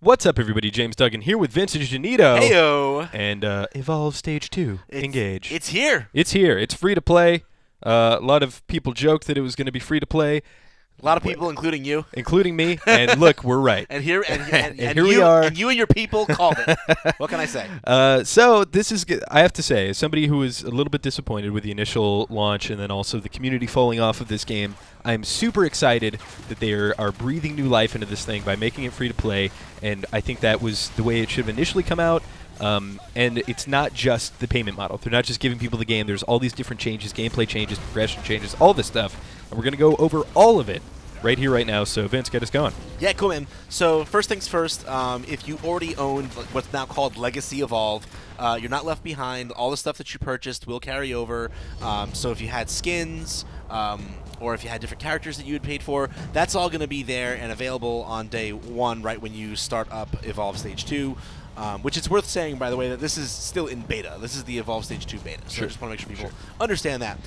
What's up, everybody? James Duggan here with Vincent Janito. Heyo. And Evolve Stage 2. Engage. It's here. It's here. It's free to play. A lot of people joked that it was going to be free to play. A lot of people, including you. Including me. And look, we're right. And here, and here we are. And you and your people called it. What can I say? So this is, I have to say, as somebody who was a little bit disappointed with the initial launch and then also the community falling off of this game, I'm super excited that they are breathing new life into this thing by making it free to play. And I think that was the way it should have initially come out. And it's not just the payment model. They're not just giving people the game. There's all these different changes, gameplay changes, progression changes, all this stuff. And we're going to go over all of it right here, right now. So, Vince, get us going. Yeah, cool, man. So, first things first, if you already owned what's now called Legacy Evolve, you're not left behind. All the stuff that you purchased will carry over. So if you had skins, or if you had different characters that you had paid for, that's all going to be there and available on day one, right when you start up Evolve Stage 2. Which it's worth saying, by the way, that this is still in beta. This is the Evolve Stage 2 beta, so I just want to make sure people understand that.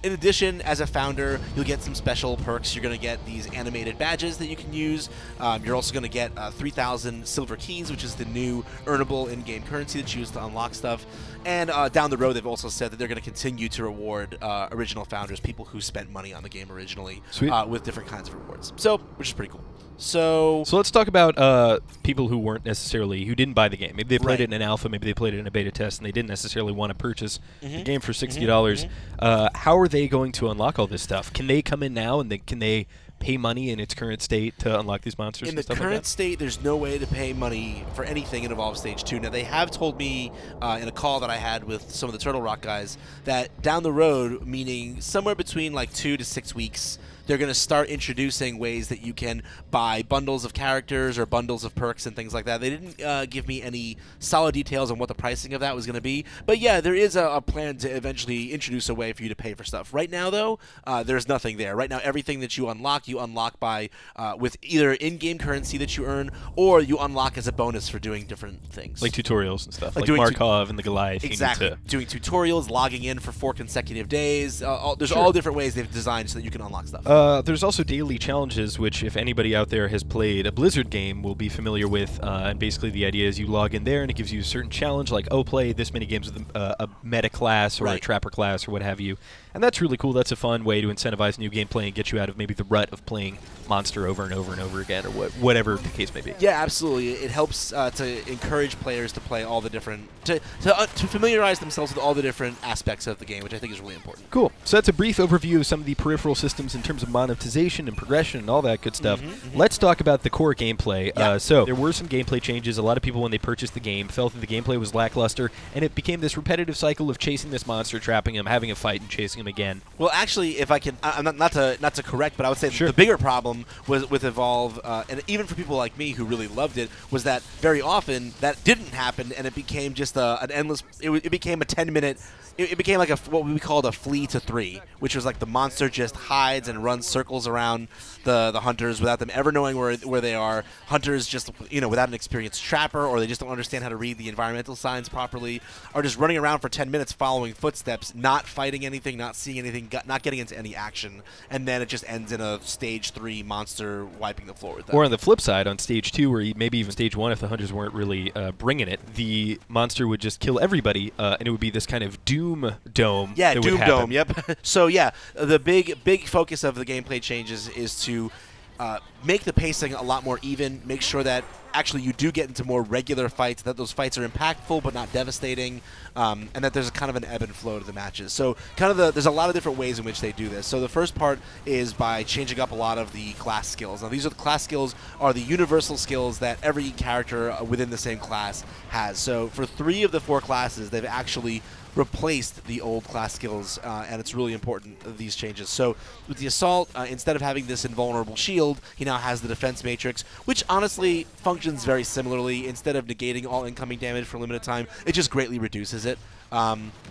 In addition, as a founder, you'll get some special perks. You're going to get these animated badges that you can use. You're also going to get 3,000 silver keys, which is the new earnable in-game currency that's used to unlock stuff. And down the road, they've also said that they're going to continue to reward original founders, people who spent money on the game originally, with different kinds of rewards. So, which is pretty cool. So let's talk about people who didn't buy the game. Maybe they played it in an alpha, maybe they played it in a beta test, and they didn't necessarily want to purchase the game for $60. How are they going to unlock all this stuff? Can they come in now and can they pay money in its current state to unlock these monsters? In the current state, there's no way to pay money for anything in Evolve Stage 2. Now, they have told me in a call that I had with some of the Turtle Rock guys that down the road, meaning somewhere between like 2 to 6 weeks, they're going to start introducing ways that you can buy bundles of characters or bundles of perks and things like that. They didn't give me any solid details on what the pricing of that was going to be. But yeah, there is a plan to eventually introduce a way for you to pay for stuff. Right now, though, there's nothing there. Right now, everything that you unlock by with either in-game currency that you earn or you unlock as a bonus for doing different things. Like tutorials and stuff, like Markov and the Goliath. Exactly. Doing tutorials, logging in for 4 consecutive days. There's all different ways they've designed so that you can unlock stuff. There's also daily challenges, which if anybody out there has played a Blizzard game will be familiar with. And basically the idea is you log in there and it gives you a certain challenge, like, oh, play this many games with a meta class or a trapper class or what have you. And that's really cool. That's a fun way to incentivize new gameplay and get you out of maybe the rut of playing Monster over and over and over again, or whatever the case may be. Yeah, absolutely. It helps to encourage players to play all the different, to familiarize themselves with all the different aspects of the game, which I think is really important. Cool. So that's a brief overview of some of the peripheral systems in terms of monetization and progression and all that good stuff. Let's talk about the core gameplay. So there were some gameplay changes. A lot of people, when they purchased the game, felt that the gameplay was lackluster, and it became this repetitive cycle of chasing this monster, trapping him, having a fight, and chasing him again. Well, actually, if I can, not to correct, but I would say the bigger problem was with Evolve, and even for people like me who really loved it, was that very often that didn't happen, and it became just an endless. It became a 10-minute. It became like what we called a flee to 3, which was like the monster just hides and runs circles around the hunters without them ever knowing where they are. Hunters just, without an experienced trapper, or they just don't understand how to read the environmental signs properly, are just running around for 10 minutes following footsteps, not fighting anything, not seeing anything, not getting into any action, and then it just ends in a Stage 3 monster wiping the floor with them. Or on the flip side, on Stage 2, or maybe even Stage 1, if the hunters weren't really bringing it, the monster would just kill everybody, and it would be this kind of Doom Dome. Yeah, Doom Dome, yep. So yeah, the big focus of the gameplay changes is to make the pacing a lot more even, make sure that actually you do get into more regular fights, that those fights are impactful but not devastating, and that there's a kind of an ebb and flow to the matches. So there's a lot of different ways in which they do this. So the first part is by changing up a lot of the class skills. Now these are the class skills are the universal skills that every character within the same class has. So for 3 of the 4 classes, they've actually replaced the old class skills, and it's really important, these changes. So with the Assault, instead of having this invulnerable shield, he now has the defense matrix, which honestly functions very similarly. Instead of negating all incoming damage for a limited time, it just greatly reduces it.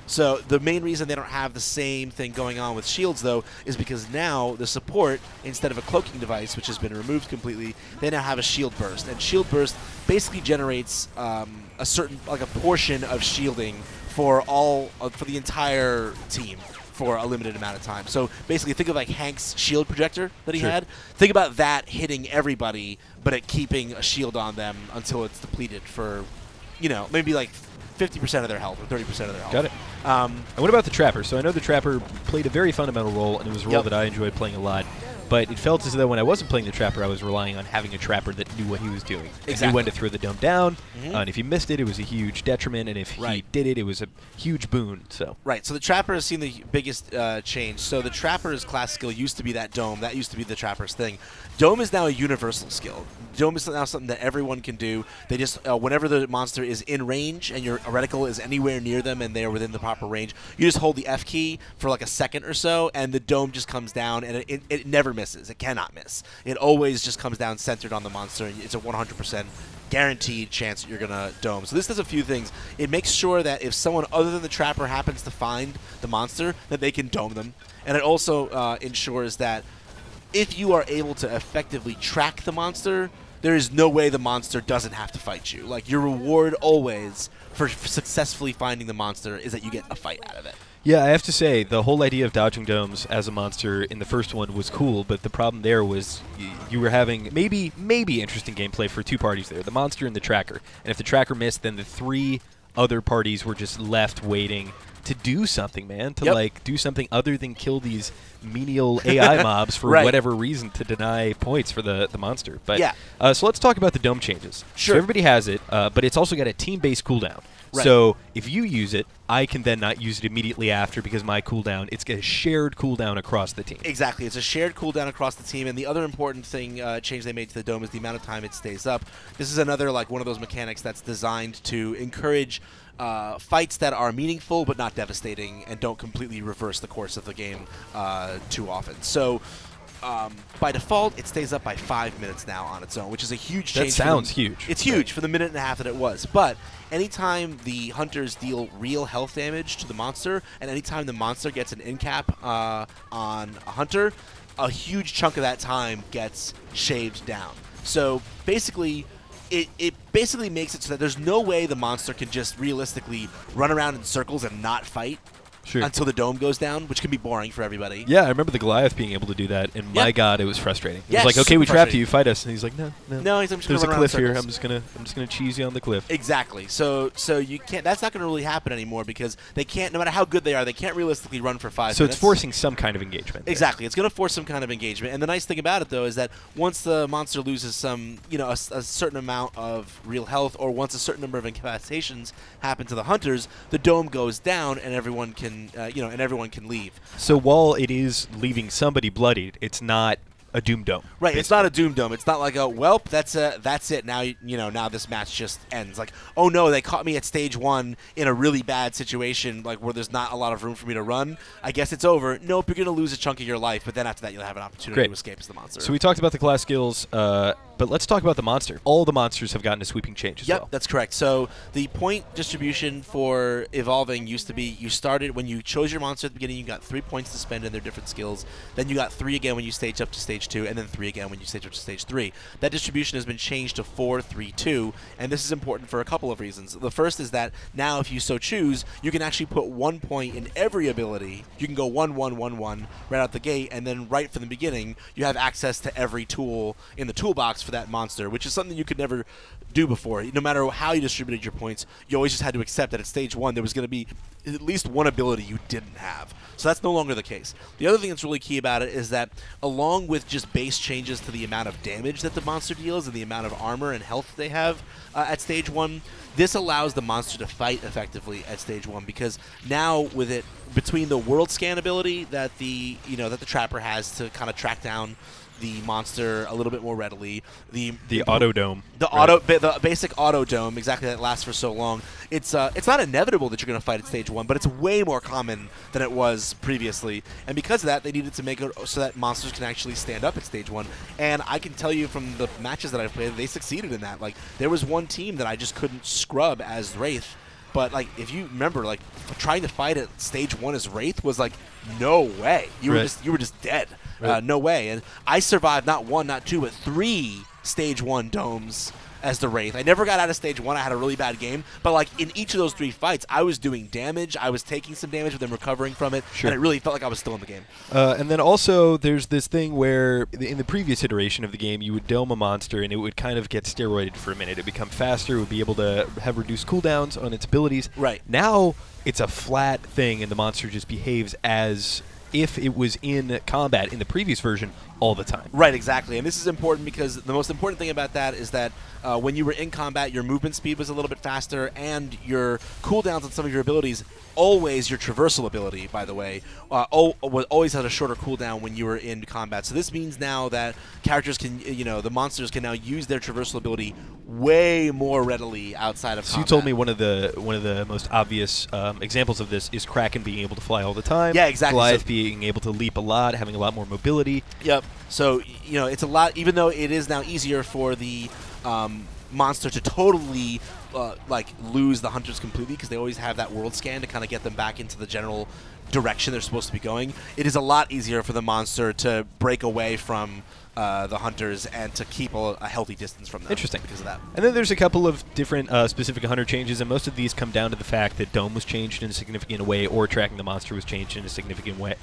So the main reason they don't have the same thing going on with shields, though, is because now the support, instead of a cloaking device, which has been removed completely, they now have a shield burst. And shield burst basically generates a portion of shielding for the entire team for a limited amount of time. So basically, think of like Hank's shield projector that he had. Think about that hitting everybody, but at keeping a shield on them until it's depleted for, maybe like 50% of their health or 30% of their health. Got it. And what about the Trapper? So I know the Trapper played a very fundamental role, and it was a role that I enjoyed playing a lot. But it felt as though when I wasn't playing the Trapper, I was relying on having a Trapper that knew what he was doing. Exactly. Knew when to throw the dome down, and if he missed it, it was a huge detriment, and if he did it, it was a huge boon. So Right, so the Trapper has seen the biggest change. So the Trapper's class skill used to be that dome. That used to be the Trapper's thing. Dome is now a universal skill. Dome is now something that everyone can do. They just, whenever the monster is in range and your reticle is anywhere near them and they are within the proper range, you just hold the F key for like a second or so, and the dome just comes down, and it never misses. It cannot miss. It always just comes down centered on the monster, and it's a 100% guaranteed chance that you're going to dome. So this does a few things. It makes sure that if someone other than the Trapper happens to find the monster, that they can dome them. And it also ensures that if you are able to effectively track the monster, there is no way the monster doesn't have to fight you. Like, your reward always for successfully finding the monster is that you get a fight out of it. yeah, I have to say, the whole idea of dodging domes as a monster in the first one was cool, but the problem there was you were having maybe interesting gameplay for two parties there, the monster and the Tracker. And if the Tracker missed, then the three other parties were just left waiting to do something, man, to like do something other than kill these menial AI mobs for whatever reason to deny points for the monster. But so let's talk about the dome changes. Sure. So everybody has it, but it's also got a team-based cooldown. Right. So if you use it, I can then not use it immediately after because my cooldown, it's a shared cooldown across the team. Exactly. It's a shared cooldown across the team. And the other important thing, change they made to the dome is the amount of time it stays up. This is another, like, one of those mechanics that's designed to encourage fights that are meaningful but not devastating and don't completely reverse the course of the game too often. So by default, it stays up by 5 minutes now on its own, which is a huge change. That sounds huge. It's huge for the minute and a half that it was. But anytime the hunters deal real health damage to the monster, and anytime the monster gets an in cap on a hunter, a huge chunk of that time gets shaved down. So basically, it basically makes it so that there's no way the monster can just realistically run around in circles and not fight. Sure. Until the dome goes down, which can be boring for everybody. Yeah, I remember the Goliath being able to do that, and my God, it was frustrating. It Yeah, was like, okay, super we trapped you, fight us, and he's like, no. He's just There's a gonna run cliff around in here. circles. I'm just gonna cheese you on the cliff. Exactly. So you can't. That's not going to really happen anymore because they can't. No matter how good they are, they can't realistically run for 5 minutes. So it's forcing some kind of engagement. Exactly. It's going to force some kind of engagement. And the nice thing about it, though, is that once the monster loses some, a certain amount of real health, or once a certain number of incapacitations happen to the hunters, the dome goes down, and everyone can, and everyone can leave. So while it is leaving somebody bloodied, it's not a Doom Dome. Right, it's not a Doom Dome. It's not like a, welp, that's it. Now, now this match just ends. Like, oh no, they caught me at stage 1 in a really bad situation, like where there's not a lot of room for me to run. I guess it's over. Nope, you're going to lose a chunk of your life, but then after that you'll have an opportunity to escape as the monster. So we talked about the class skills, but let's talk about the monster. All the monsters have gotten a sweeping change as well. Yep, that's correct. So the point distribution for evolving used to be you started when you chose your monster at the beginning, you got 3 points to spend in their different skills. Then you got 3 again when you stage up to stage 2, and then 3 again when you stage up to stage 3. That distribution has been changed to 4, 3, 2, and this is important for a couple of reasons. The first is that now, if you so choose, you can actually put 1 point in every ability. You can go 1, 1, 1, 1 right out the gate, and then right from the beginning, you have access to every tool in the toolbox for that monster, which is something you could never do before. No matter how you distributed your points, you always just had to accept that at stage 1 there was going to be at least one ability you didn't have. So that's no longer the case. The other thing that's really key about it is that along with just base changes to the amount of damage that the monster deals and the amount of armor and health they have at stage 1, this allows the monster to fight effectively at stage 1, because now with it, between the world scan ability that the Trapper has to kind of track down the monster a little bit more readily, the auto dome, the basic auto dome, exactly, that lasts for so long. It's not inevitable that you're going to fight at stage 1, but it's way more common than it was previously. And because of that, they needed to make it so that monsters can actually stand up at stage 1. And I can tell you from the matches that I've played, they succeeded in that. Like, there was one team that I just couldn't scrub as Wraith. But, like, if you remember, like, trying to fight at stage 1 as Wraith was like, no way. You were just dead. No way. And I survived not 1, not 2, but 3 stage 1 domes as the Wraith. I never got out of stage 1. I had a really bad game. But, like, in each of those 3 fights, I was doing damage. I was taking some damage, but then recovering from it. Sure. And it really felt like I was still in the game. And then also, there's this thing where in the previous iteration of the game, you would dome a monster, and it would kind of get steroided for a minute. It would become faster. It would be able to have reduced cooldowns on its abilities. Right. Now, it's a flat thing, and the monster just behaves as if it was in combat in the previous version all the time. Right, exactly. And this is important because the most important thing about that is that when you were in combat, your movement speed was a little bit faster, and your cooldowns on some of your abilities, always your traversal ability, by the way, always had a shorter cooldown when you were in combat. So this means now that characters can, the monsters can now use their traversal ability way more readily outside of combat. So you told me one of the most obvious examples of this is Kraken being able to fly all the time. Yeah, exactly. Goliath being able to leap a lot, having a lot more mobility. Yep. So, it's a lot, even though it is now easier for the monster to totally lose the hunters completely, because they always have that world scan to kind of get them back into the general direction they're supposed to be going. It is a lot easier for the monster to break away from the hunters and to keep a healthy distance from them. Interesting. Because of that. And then there's a couple of different specific hunter changes, and most of these come down to the fact that Dome was changed in a significant way, or tracking the monster was changed in a significant way.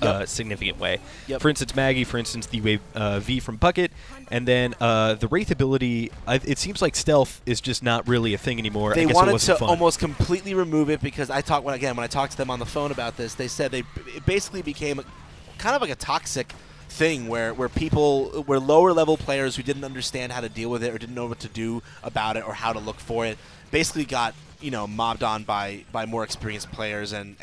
Yep. For instance, Maggie, for instance, the wave V from Bucket, and then the Wraith ability. It seems like stealth is just not really a thing anymore. They I guess wanted it wasn't to fun. almost completely remove it, because when I talked to them on the phone about this, they said it basically became kind of like a toxic thing where lower level players who didn't understand how to deal with it or didn't know what to do about it or how to look for it basically got mobbed on by more experienced players, and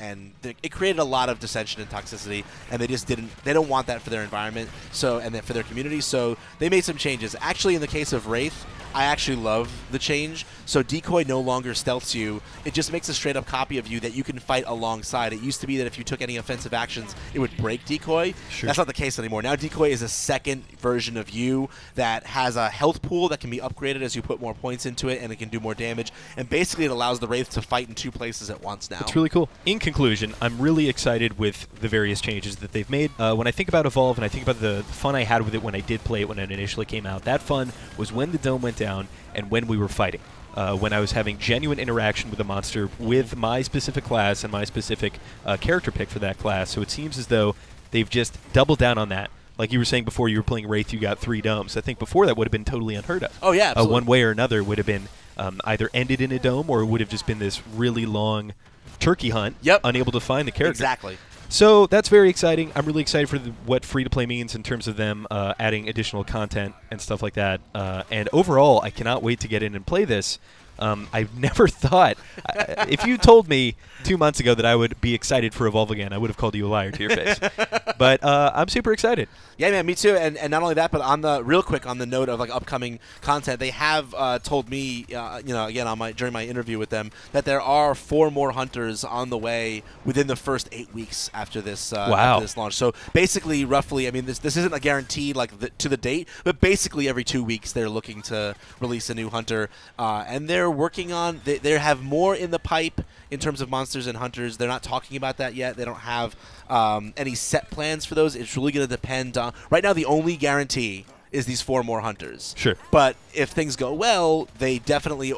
it created a lot of dissension and toxicity, and they don't want that for their environment, and then for their community, so they made some changes. Actually, in the case of Wraith, I actually love the change. So Decoy no longer stealths you. It just makes a straight up copy of you that you can fight alongside. It used to be that if you took any offensive actions, it would break Decoy. Sure. That's not the case anymore. Now Decoy is a second version of you that has a health pool that can be upgraded as you put more points into it, and it can do more damage. And basically it allows the Wraith to fight in 2 places at once now. It's really cool. In conclusion, I'm really excited with the various changes that they've made. When I think about Evolve and I think about the fun I had with it when I did play it when it initially came out, that fun was when the dome went down and when we were fighting. When I was having genuine interaction with the monster with my specific class and my specific character pick for that class. So it seems as though they've just doubled down on that. Like you were saying before, you were playing Wraith, you got 3 domes. I think before that would have been totally unheard of. Oh, yeah, absolutely. One way or another would have been either ended in a dome, or it would have just been this really long turkey hunt, unable to find the character. Exactly. So that's very exciting. I'm really excited for what free-to-play means in terms of them adding additional content and stuff like that. And overall, I cannot wait to get in and play this. I've never thought, if you told me 2 months ago that I would be excited for Evolve again, I would have called you a liar to your face. But I'm super excited. Yeah, man, me too. And not only that, but on the note of upcoming content, they have told me, again during my interview with them, that there are 4 more hunters on the way within the first 8 weeks after this after this launch. So basically, roughly, I mean, this isn't a guarantee to the date, but basically every 2 weeks they're looking to release a new hunter, and they're working on. They have more in the pipe in terms of monsters and hunters. They're not talking about that yet. They don't have any set plans for those. It's really going to depend on. Right now, the only guarantee is these 4 more hunters. Sure. But if things go well, they definitely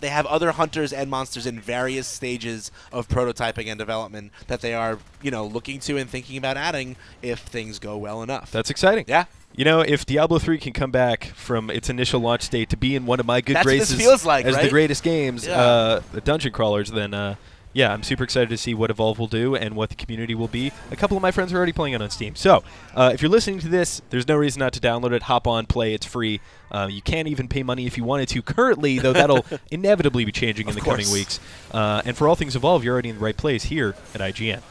they have other hunters and monsters in various stages of prototyping and development that they are looking to and thinking about adding if things go well enough. That's exciting. Yeah. If Diablo 3 can come back from its initial launch state to be in one of my good graces what this feels like, as right? the greatest games, the Dungeon Crawlers, then yeah, I'm super excited to see what Evolve will do and what the community will be. A couple of my friends are already playing it on Steam. So if you're listening to this, there's no reason not to download it. Hop on, play. It's free. You can't even pay money if you wanted to currently, though that'll inevitably be changing in the coming weeks. And for all things Evolve, you're already in the right place here at IGN.